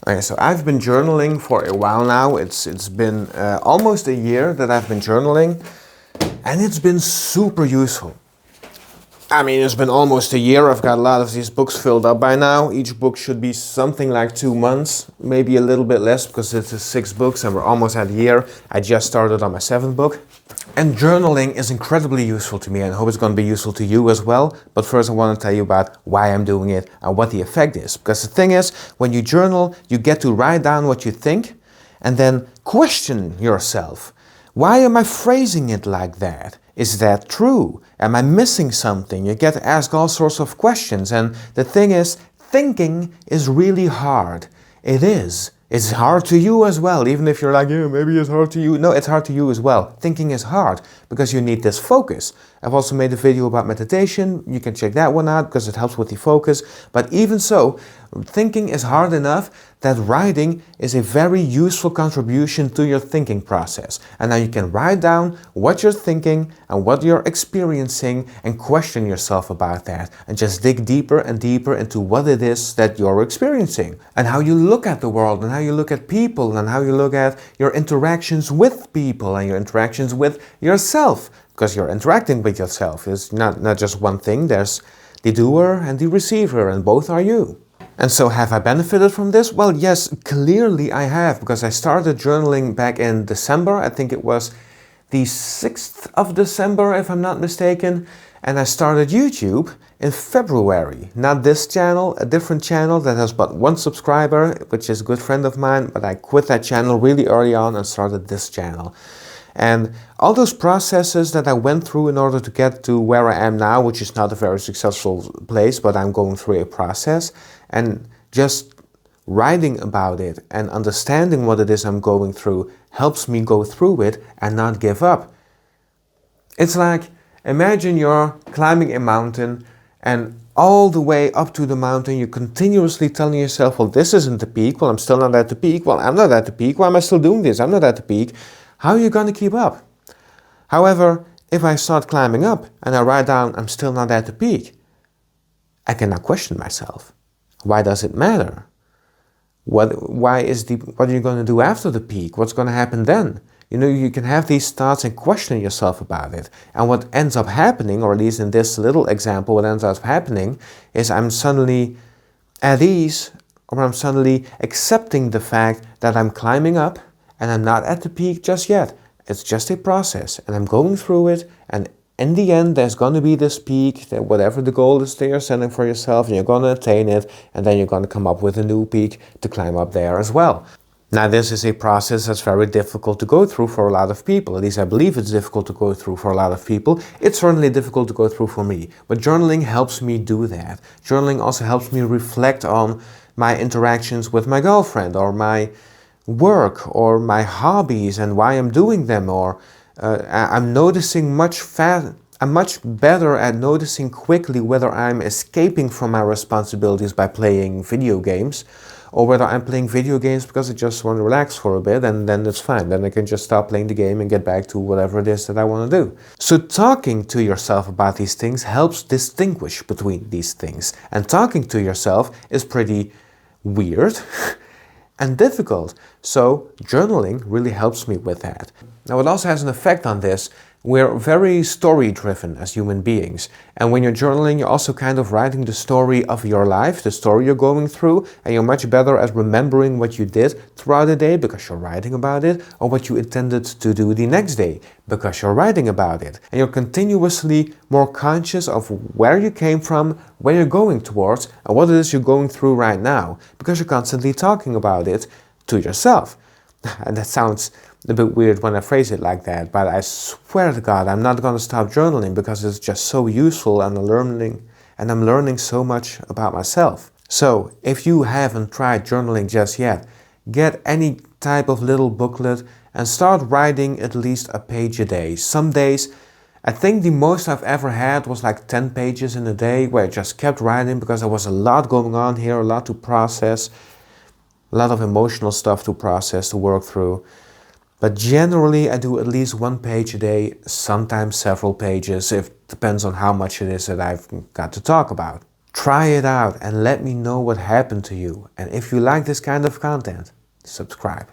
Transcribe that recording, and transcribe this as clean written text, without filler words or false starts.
Okay, so I've been journaling for a while now. It's been almost a year that I've been journaling, and it's been super useful. I mean, it's been almost a year. I've got a lot of these books filled up by now. Each book should be something like 2 months, maybe a little bit less because it's 6 books and we're almost at a year. I just started on my 7th book. And journaling is incredibly useful to me, and I hope it's going to be useful to you as well. But first I want to tell you about why I'm doing it and what the effect is. Because the thing is, when you journal, you get to write down what you think and then question yourself. Why am I phrasing it like that? Is that true? Am I missing something? You get to ask all sorts of questions. And the thing is, thinking is really hard. It is. It's hard to you as well, even if you're like, yeah, maybe it's hard to you. No, it's hard to you as well. Thinking is hard because you need this focus. I've also made a video about meditation. You can check that one out because it helps with the focus. But even so, thinking is hard enough that writing is a very useful contribution to your thinking process. And now you can write down what you're thinking and what you're experiencing and question yourself about that. And just dig deeper and deeper into what it is that you're experiencing. And how you look at the world and how you look at people and how you look at your interactions with people and your interactions with yourself. Because you're interacting with yourself. It's not just one thing. There's the doer and the receiver, and both are you. And so have I benefited from this? Well, yes, clearly I have, because I started journaling back in December. I think it was the 6th of December, if I'm not mistaken. And I started YouTube in February. Not this channel, a different channel that has but 1 subscriber, which is a good friend of mine. But I quit that channel really early on and started this channel. And all those processes that I went through in order to get to where I am now, which is not a very successful place, but I'm going through a process, and just writing about it and understanding what it is I'm going through helps me go through it and not give up. It's like, imagine you're climbing a mountain and all the way up to the mountain you're continuously telling yourself, well, this isn't the peak, well, I'm still not at the peak, well, I'm not at the peak, why am I still doing this, I'm not at the peak. How are you going to keep up? However, if I start climbing up and I write down I'm still not at the peak, I cannot question myself. Why does it matter? What are you going to do after the peak? What's going to happen then? You know, you can have these thoughts and question yourself about it. And what ends up happening, or at least in this little example, what ends up happening is I'm suddenly at ease, or I'm suddenly accepting the fact that I'm climbing up and I'm not at the peak just yet. It's just a process and I'm going through it, and in the end there's going to be this peak, that whatever the goal is that you're setting for yourself, and you're going to attain it, and then you're going to come up with a new peak to climb up there as well. Now this is a process that's very difficult to go through for a lot of people. At least I believe it's difficult to go through for a lot of people. It's certainly difficult to go through for me. But journaling helps me do that. Journaling also helps me reflect on my interactions with my girlfriend, or my work, or my hobbies and why I'm doing them, or I'm noticing I'm much better at noticing quickly whether I'm escaping from my responsibilities by playing video games, or whether I'm playing video games because I just want to relax for a bit, and then it's fine. Then I can just stop playing the game and get back to whatever it is that I want to do. So talking to yourself about these things helps distinguish between these things. And talking to yourself is pretty weird and difficult. So journaling really helps me with that. Now it also has an effect on this. We're very story driven as human beings. And when you're journaling, you're also kind of writing the story of your life, the story you're going through, and you're much better at remembering what you did throughout the day because you're writing about it, or what you intended to do the next day because you're writing about it. And you're continuously more conscious of where you came from, where you're going towards, and what it is you're going through right now, because you're constantly talking about it to yourself. And that sounds a bit weird when I phrase it like that, but I swear to God, I'm not going to stop journaling because it's just so useful, and I'm learning so much about myself. So if you haven't tried journaling just yet, get any type of little booklet and start writing at least a page a day. Some days, I think the most I've ever had was like 10 pages in a day, where I just kept writing because there was a lot going on here, a lot to process, a lot of emotional stuff to process, to work through. But generally I do at least 1 page a day, sometimes several pages. It depends on how much it is that I've got to talk about. Try it out and let me know what happened to you. And if you like this kind of content, subscribe.